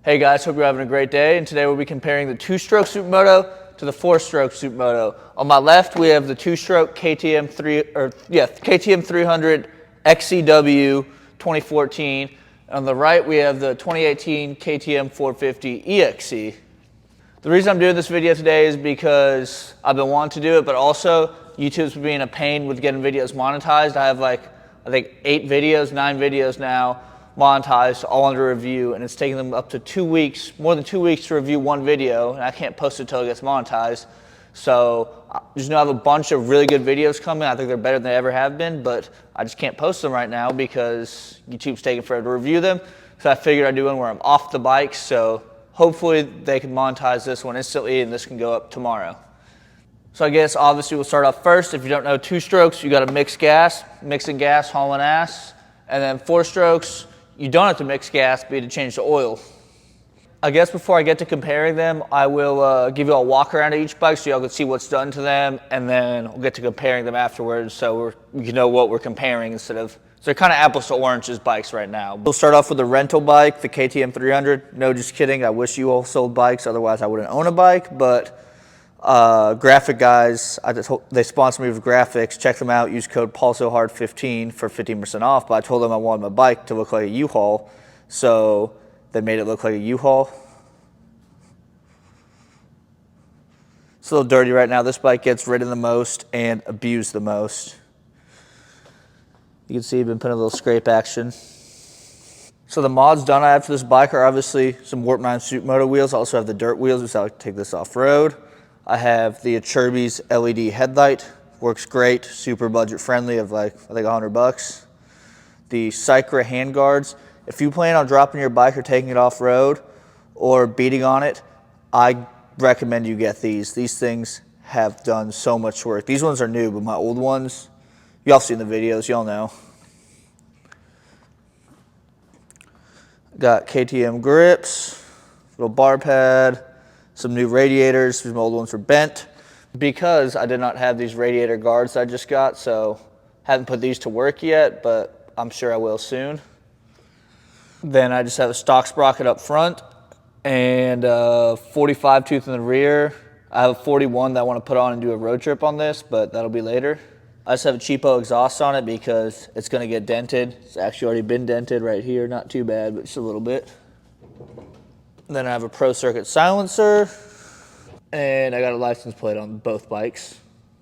Hey guys, hope you're having a great day, and today we'll be comparing the two-stroke Supermoto to the four-stroke Supermoto. On my left, we have the two-stroke KTM 300 XCW 2014. On the right, we have the 2018 KTM 450 EXC. The reason I'm doing this video today is because I've been wanting to do it, but also YouTube's been being a pain with getting videos monetized. I have I think 9 videos now monetized, all under review, and it's taking them up to 2 weeks, more than 2 weeks to review one video, and I can't post it until it gets monetized. So just know I have a bunch of really good videos coming. I think they're better than they ever have been, but I just can't post them right now because YouTube's taking forever to review them. So I figured I'd do one where I'm off the bike, so hopefully they can monetize this one instantly and this can go up tomorrow. So I guess obviously we'll start off first. If you don't know two strokes, you got to mix gas, mixing gas, hauling ass. And then four strokes, you don't have to mix gas, but you have to change the oil. I guess before I get to comparing them, I will give you a walk around of each bike so y'all can see what's done to them, and then we'll get to comparing them afterwards so you know what we're comparing instead of, so they're kind of apples to oranges bikes right now. We'll start off with the rental bike, the KTM 300. No, just kidding. I wish you all sold bikes, otherwise I wouldn't own a bike, but graphic guys, they sponsor me with graphics. Check them out. Use code PaulSoHard15 for 15% off. But I told them I wanted my bike to look like a U-Haul, so they made it look like a U-Haul. It's a little dirty right now. This bike gets ridden the most and abused the most. You can see I've been putting a little scrape action. So the mods done I have for this bike are obviously some Warp 9 Supermoto wheels. I also have the dirt wheels, which I like to take this off-road. I have the Achirby's LED headlight, works great, super budget friendly of I think $100. The Cycra handguards. If you plan on dropping your bike or taking it off-road or beating on it, I recommend you get these. These things have done so much work. These ones are new, but my old ones, y'all seen the videos, y'all know. Got KTM grips, little bar pad, some new radiators, because my old ones were bent. Because I did not have these radiator guards I just got, so haven't put these to work yet, but I'm sure I will soon. Then I just have a stock sprocket up front and a 45 tooth in the rear. I have a 41 that I want to put on and do a road trip on this, but that'll be later. I just have a cheapo exhaust on it because it's going to get dented. It's actually already been dented right here. Not too bad, but just a little bit. Then I have a Pro Circuit silencer, and I got a license plate on both bikes.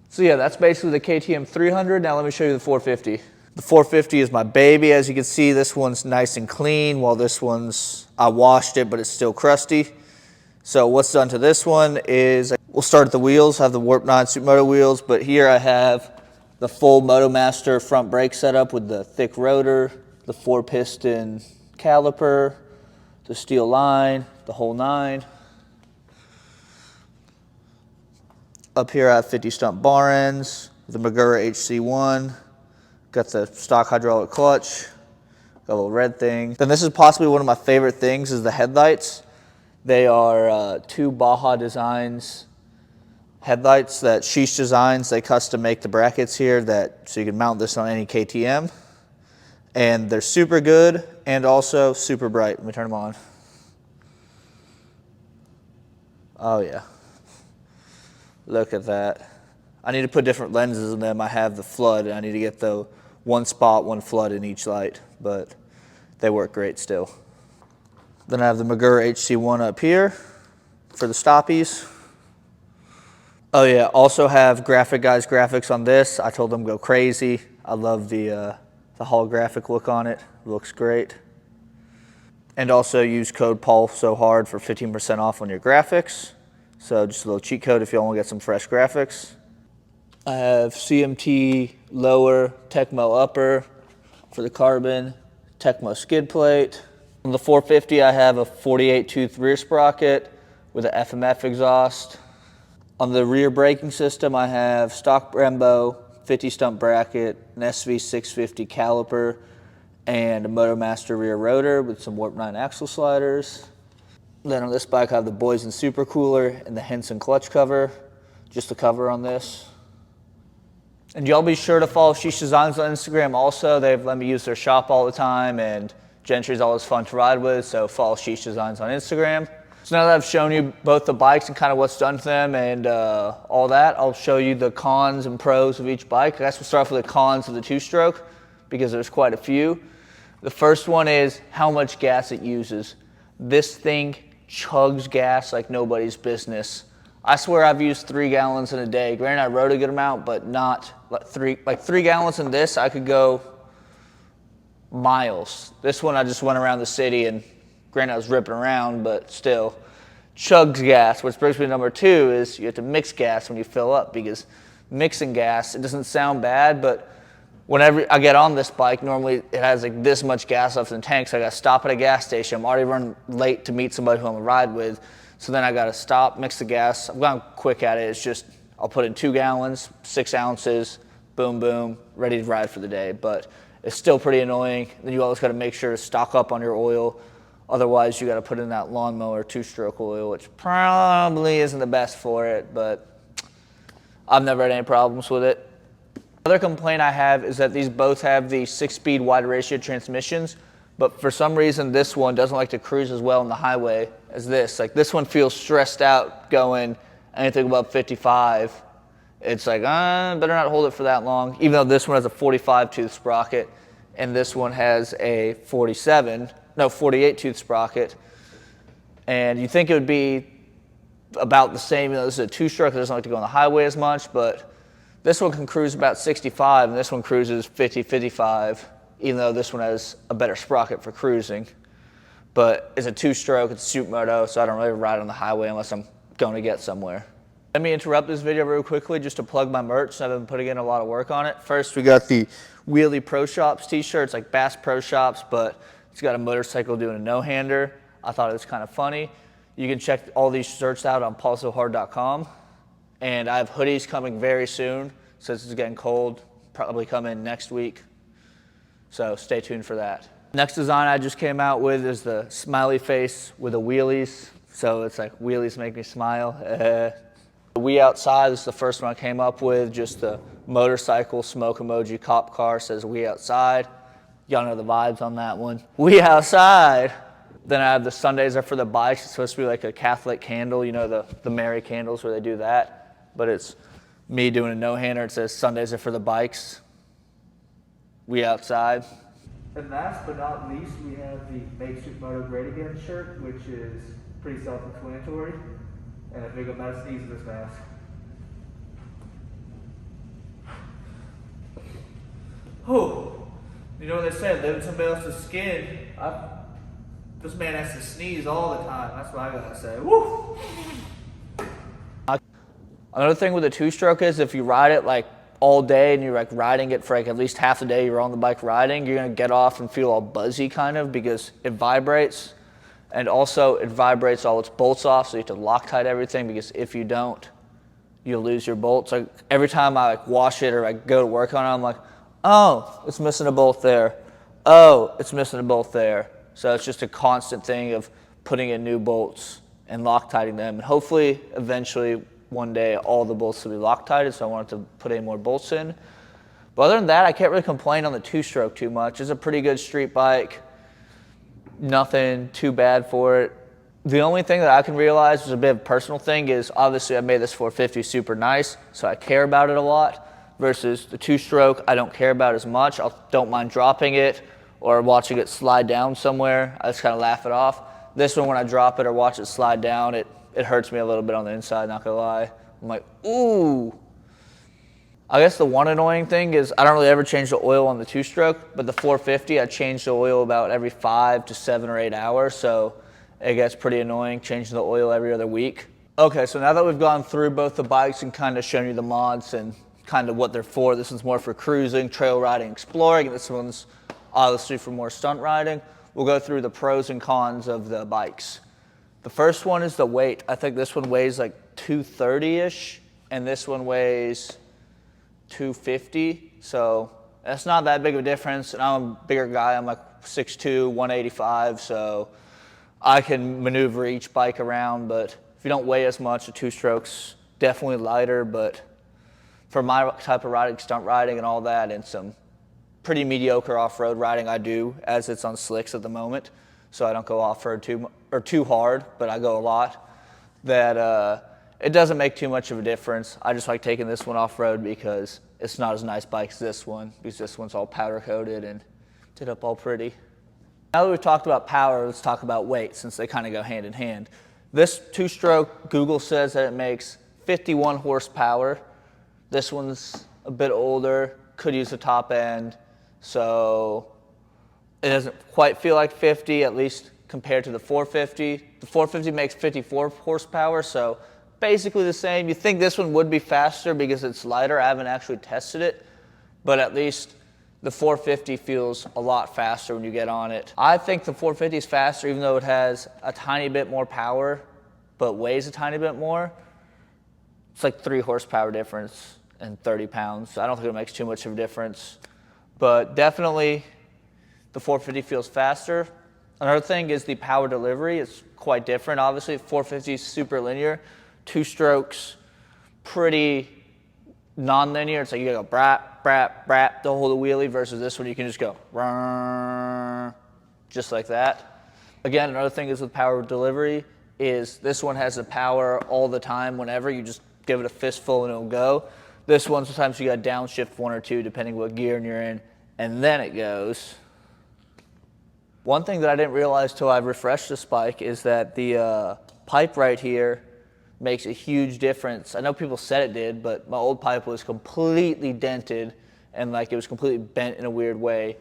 So yeah, that's basically the KTM 300. Now let me show you the 450. The 450 is my baby. As you can see, this one's nice and clean, while this one's, I washed it, but it's still crusty. So what's done to this one is, we'll start at the wheels. I have the Warp 9 Supermoto wheels, but here I have the full MotoMaster front brake setup with the thick rotor, the 4-piston caliper, the steel line, the whole 9. Up here I have 50 stump bar ends, the Magura HC1, got the stock hydraulic clutch, got a little red thing. Then this is possibly one of my favorite things is the headlights. They are 2 Baja Designs headlights that Sheesh Designs. They custom make the brackets here so you can mount this on any KTM. And they're super good and also super bright. Let me turn them on. Oh yeah. Look at that. I need to put different lenses in them. I have the flood, and I need to get the one spot, one flood in each light, but they work great still. Then I have the Magura HC1 up here for the stoppies. Oh yeah, also have Graphic Guys graphics on this. I told them go crazy. I love the holographic look on it. It looks great. And also use code PaulSoHard for 15% off on your graphics. So just a little cheat code if you want to get some fresh graphics. I have CMT lower, Tecmo upper for the carbon, Tecmo skid plate. On the 450 I have a 48 tooth rear sprocket with an FMF exhaust. On the rear braking system I have stock Brembo, 50 stump bracket, an SV650 caliper, and a MotoMaster rear rotor with some Warp 9 axle sliders. Then on this bike I have the Boysen super cooler and the Henson clutch cover, just the cover on this. And y'all be sure to follow Sheesh Designs on Instagram also. They've let me use their shop all the time, and Gentry's always fun to ride with, so follow Sheesh Designs on Instagram. So now that I've shown you both the bikes and kind of what's done to them and all that, I'll show you the cons and pros of each bike. I guess we'll start off with the cons of the two-stroke because there's quite a few. The first one is how much gas it uses. This thing chugs gas like nobody's business. I swear I've used 3 gallons in a day. Granted, I rode a good amount, but not like 3 gallons in this, I could go miles. This one I just went around the city, and granted I was ripping around, but still chugs gas. Which brings me to number 2 is you have to mix gas when you fill up, because mixing gas, it doesn't sound bad, but whenever I get on this bike, normally it has like this much gas left in the tank, so I got to stop at a gas station. I'm already running late to meet somebody who I'm gonna ride with, so then I got to stop, mix the gas. I've gone quick at it. It's just I'll put in 2 gallons, 6 ounces, boom, boom, ready to ride for the day. But it's still pretty annoying. Then you always got to make sure to stock up on your oil. Otherwise, you got to put in that lawnmower 2-stroke oil, which probably isn't the best for it, but I've never had any problems with it. Another complaint I have is that these both have the 6-speed wide ratio transmissions, but for some reason this one doesn't like to cruise as well on the highway as this. Like this one feels stressed out going anything above 55. It's like, better not hold it for that long, even though this one has a 45 tooth sprocket and this one has a 48 tooth sprocket. And you think it would be about the same, this is a 2-stroke, it doesn't like to go on the highway as much, but this one can cruise about 65, and this one cruises 50, 55, even though this one has a better sprocket for cruising. But it's a 2-stroke, it's a Supermoto, so I don't really ride on the highway unless I'm going to get somewhere. Let me interrupt this video real quickly just to plug my merch. I've been putting in a lot of work on it. First, we got the Wheelie Pro Shops t-shirts, like Bass Pro Shops, but it's got a motorcycle doing a no-hander. I thought it was kind of funny. You can check all these shirts out on paulsohard.com. And I have hoodies coming very soon since it's getting cold, probably come in next week. So stay tuned for that. Next design I just came out with is the smiley face with the wheelies. So it's like wheelies make me smile. We outside, this is the first one I came up with, just the motorcycle smoke emoji cop car says we outside. Y'all know the vibes on that one. We outside. Then I have the Sundays are for the bikes. It's supposed to be like a Catholic candle, you know, the Mary candles where they do that. But it's me doing a no-hander. It says Sundays are for the bikes. We outside. And last but not least, we have the Make Supermoto Great Again shirt, which is pretty self-explanatory. And a big amount of sneeze in this mask. Oh, you know what they say, live in somebody else's skin. This man has to sneeze all the time. That's what I gotta say. Woo! Another thing with the 2-stroke is if you ride it like all day and you're like riding it for like at least half the day you're on the bike riding, you're gonna get off and feel all buzzy kind of because it vibrates. And also it vibrates all its bolts off, so you have to Loctite everything because if you don't, you'll lose your bolts. Like every time I like wash it or I go to work on it, I'm like, oh, it's missing a bolt there. Oh, it's missing a bolt there. So it's just a constant thing of putting in new bolts and Loctiting them. And hopefully, eventually, one day, all the bolts will be Loctited, so I wanted to put any more bolts in. But other than that, I can't really complain on the 2-stroke too much. It's a pretty good street bike. Nothing too bad for it. The only thing that I can realize is a bit of a personal thing is obviously I made this 450 super nice, so I care about it a lot, versus the 2-stroke I don't care about as much. I don't mind dropping it or watching it slide down somewhere. I just kind of laugh it off. This one, when I drop it or watch it slide down, it hurts me a little bit on the inside, not gonna lie. I'm like, ooh. I guess the one annoying thing is I don't really ever change the oil on the 2-stroke, but the 450, I change the oil about every 5 to 7 or 8 hours, so it gets pretty annoying changing the oil every other week. Okay, so now that we've gone through both the bikes and kind of shown you the mods and kind of what they're for, this one's more for cruising, trail riding, exploring, and this one's obviously for more stunt riding. We'll go through the pros and cons of the bikes. The first one is the weight. I think this one weighs like 230-ish, and this one weighs 250, so that's not that big of a difference. And I'm a bigger guy, I'm like 6'2", 185, so I can maneuver each bike around, but if you don't weigh as much, the 2-stroke's definitely lighter, but for my type of riding, stunt riding and all that, and some pretty mediocre off-road riding. I do, as it's on slicks at the moment, so I don't go off-road too hard, but I go a lot. That it doesn't make too much of a difference. I just like taking this one off-road because it's not as nice bike as this one, because this one's all powder-coated and did up all pretty. Now that we've talked about power, let's talk about weight, since they kind of go hand in hand. This two-stroke, Google says that it makes 51 horsepower. This one's a bit older, could use the top end, so it doesn't quite feel like 50, at least compared to the 450. The 450 makes 54 horsepower, so basically the same. You think this one would be faster because it's lighter. I haven't actually tested it, but at least the 450 feels a lot faster when you get on it. I think the 450 is faster even though it has a tiny bit more power, but weighs a tiny bit more. It's like 3 horsepower difference and 30 pounds. I don't think it makes too much of a difference, but definitely the 450 feels faster. Another thing is the power delivery is quite different. Obviously, 450 is super linear. 2 strokes, pretty non-linear. It's like you gotta go brap, brap, brap to hold a wheelie, versus this one you can just go just like that. Again, another thing is with power delivery is this one has the power all the time. Whenever you just give it a fistful and it'll go. This one, sometimes you gotta downshift 1 or 2 depending what gear you're in, and then it goes. One thing that I didn't realize till I refreshed this bike is that the pipe right here makes a huge difference. I know people said it did, but my old pipe was completely dented and like it was completely bent in a weird way.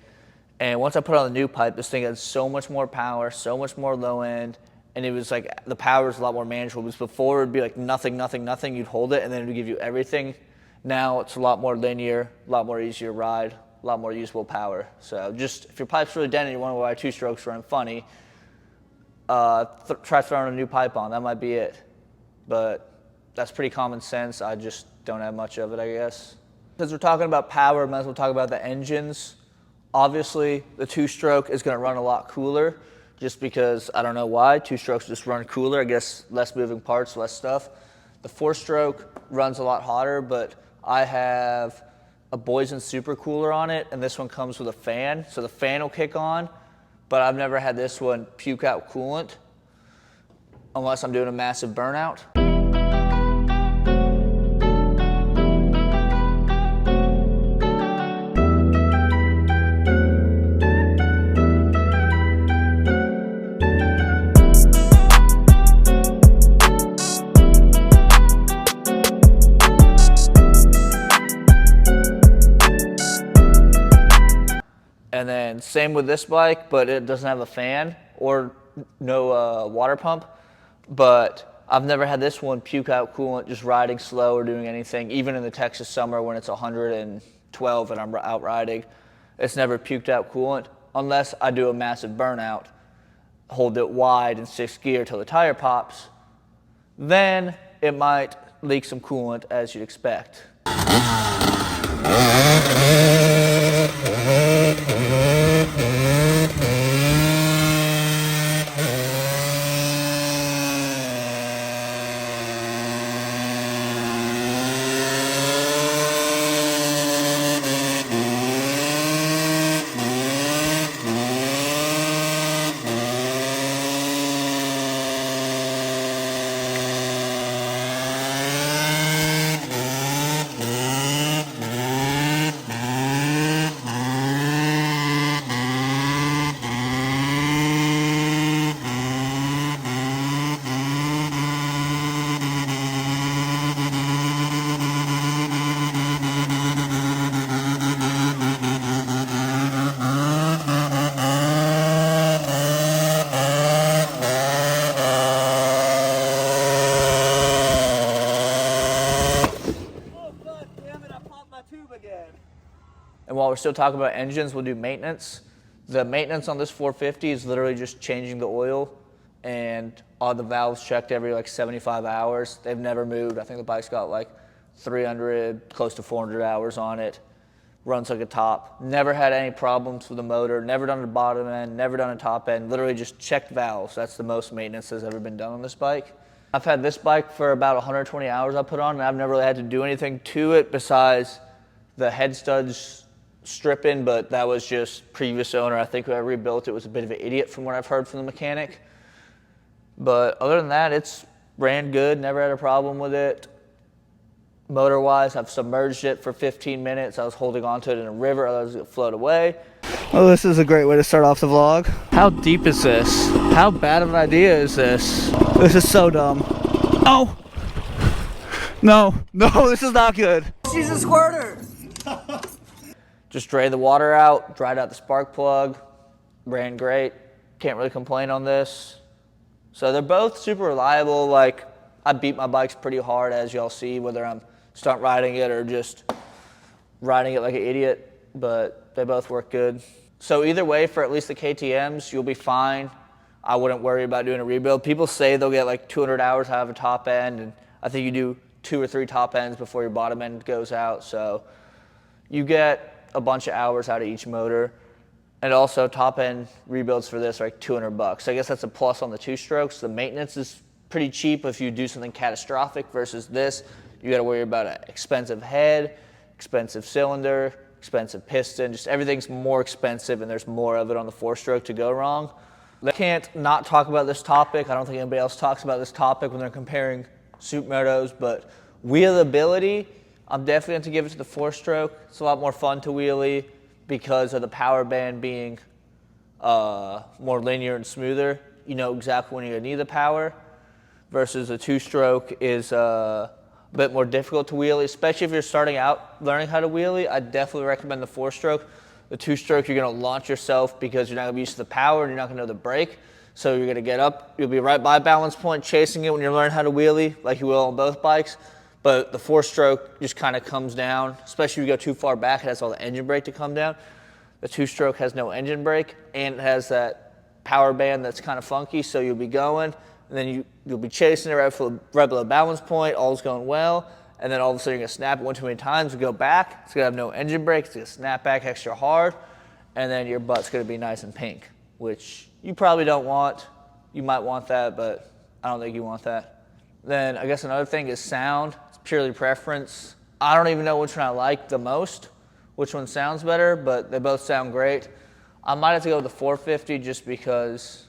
And once I put on the new pipe, this thing had so much more power, so much more low end, and it was like the power was a lot more manageable. Because before it would be like nothing, nothing, nothing. You'd hold it and then it would give you everything. Now it's a lot more linear, a lot more easier to ride, a lot more usable power. So just if your pipe's really dented and you want to ride 2 strokes run funny, try throwing a new pipe on. That might be it. But that's pretty common sense. I just don't have much of it, I guess. Because we're talking about power, might as well talk about the engines. Obviously, the 2-stroke is going to run a lot cooler, just because, I don't know why, 2 strokes just run cooler. I guess less moving parts, less stuff. The 4-stroke runs a lot hotter, but I have a Boysen supercooler on it, and this one comes with a fan, so the fan will kick on, but I've never had this one puke out coolant, unless I'm doing a massive burnout. And then same with this bike, but it doesn't have a fan or no water pump. But I've never had this one puke out coolant just riding slow or doing anything, even in the Texas summer when it's 112 and I'm out riding. It's never puked out coolant unless I do a massive burnout, hold it wide in 6th gear till the tire pops. Then it might leak some coolant, as you'd expect. And while we're still talking about engines, we'll do maintenance. The maintenance on this 450 is literally just changing the oil and all the valves checked every like 75 hours. They've never moved. I think the bike's got like 300, close to 400 hours on it. Runs like a top. Never had any problems with the motor. Never done a bottom end, never done a top end. Literally just checked valves. That's the most maintenance that's ever been done on this bike. I've had this bike for about 120 hours I put on, and I've never really had to do anything to it besides the head studs stripping, but that was just previous owner. I think whoever rebuilt it was a bit of an idiot from what I've heard from the mechanic. But other than that, it's ran good, never had a problem with it. Motor-wise, I've submerged it for 15 minutes. I was holding onto it in a river, otherwise it would float away. Well, this is a great way to start off the vlog. How deep is this? How bad of an idea is this? This is so dumb. Oh! No, this is not good. She's a squirter. Just drained the water out, dried out the spark plug, ran great. Can't really complain on this. So they're both super reliable. Like, I beat my bikes pretty hard, as y'all see, whether I'm stunt riding it or just riding it like an idiot, but they both work good. So either way, for at least the KTMs, you'll be fine. I wouldn't worry about doing a rebuild. People say they'll get like 200 hours out of a top end, and I think you do 2 or 3 top ends before your bottom end goes out. So you get a bunch of hours out of each motor. And also top end rebuilds for this are like $200. So I guess that's a plus on the 2-strokes. The maintenance is pretty cheap if you do something catastrophic versus this. You got to worry about an expensive head, expensive cylinder, expensive piston. Just everything's more expensive, and there's more of it on the 4-stroke to go wrong. I can't not talk about this topic. I don't think anybody else talks about this topic when they're comparing Supermotos, but wheelability, I'm definitely going to give it to the 4-stroke. It's a lot more fun to wheelie because of the power band being more linear and smoother. You know exactly when you're going to need the power, versus a 2-stroke is a bit more difficult to wheelie, especially if you're starting out learning how to wheelie. I definitely recommend the 4-stroke. The 2-stroke, you're going to launch yourself because you're not going to be used to the power and you're not going to know the brake. So you're going to get up, you'll be right by balance point chasing it when you're learning how to wheelie, like you will on both bikes. But the 4-stroke just kind of comes down, especially if you go too far back, it has all the engine brake to come down. The 2-stroke has no engine brake, and it has that power band that's kind of funky, so you'll be going, and then you'll be chasing it right below balance point, all's going well, and then all of a sudden you're going to snap it one too many times and go back. It's going to have no engine brake, it's going to snap back extra hard, and then your butt's going to be nice and pink, which you probably don't want. You might want that, but I don't think you want that. Then I guess another thing is sound. It's purely preference. I don't even know which one I like the most, which one sounds better, but they both sound great. I might have to go with the 450 just because,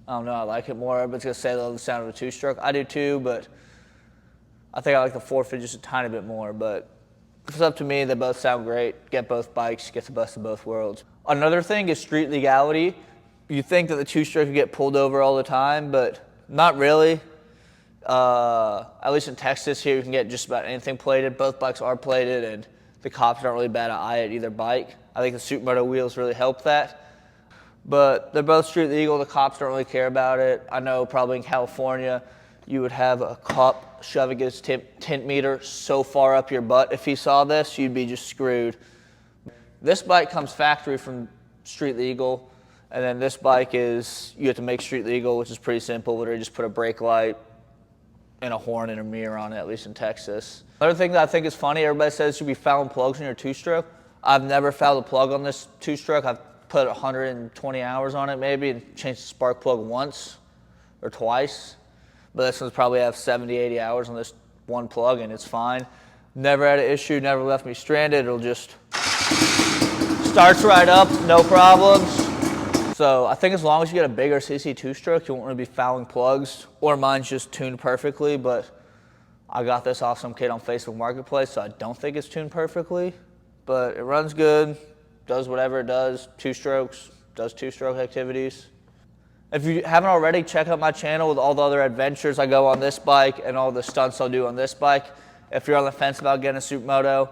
I don't know, I like it more. Everybody's going to say they love the sound of a 2-stroke. I do too, but I think I like the 450 just a tiny bit more. But if it's up to me, they both sound great. Get both bikes, get the best of both worlds. Another thing is street legality. You think that the 2-stroke could get pulled over all the time, but not really. At least in Texas here, you can get just about anything plated. Both bikes are plated, and the cops aren't really bad at eye at either bike. I think the Supermoto wheels really help that. But they're both street legal. The cops don't really care about it. I know probably in California, you would have a cop shoving his tint meter so far up your butt. If he saw this, you'd be just screwed. This bike comes factory from street legal. And then this bike is, you have to make street legal, which is pretty simple. Literally just put a brake light and a horn and a mirror on it, at least in Texas. Another thing that I think is funny, everybody says you should be fouling plugs on your 2-stroke. I've never fouled a plug on this 2-stroke. I've put 120 hours on it maybe and changed the spark plug once or twice. But this one's probably have 70, 80 hours on this one plug, and it's fine. Never had an issue, never left me stranded. It'll just starts right up, no problems. So I think as long as you get a bigger CC 2-stroke, you won't really be fouling plugs, or mine's just tuned perfectly, but I got this off some kid on Facebook Marketplace, so I don't think it's tuned perfectly, but it runs good, does whatever it does, 2-strokes, does 2-stroke activities. If you haven't already, check out my channel with all the other adventures I go on this bike and all the stunts I'll do on this bike. If you're on the fence about getting a Supermoto,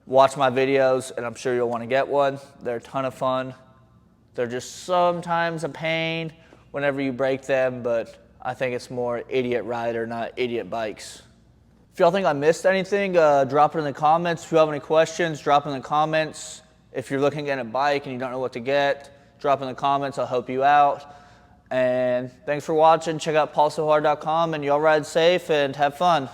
watch my videos, and I'm sure you'll want to get one. They're a ton of fun. They're just sometimes a pain whenever you break them, but I think it's more idiot rider, not idiot bikes. If y'all think I missed anything, drop it in the comments. If you have any questions, drop it in the comments. If you're looking at a bike and you don't know what to get, drop it in the comments. I'll help you out. And thanks for watching. Check out paulsohard.com, and y'all ride safe and have fun.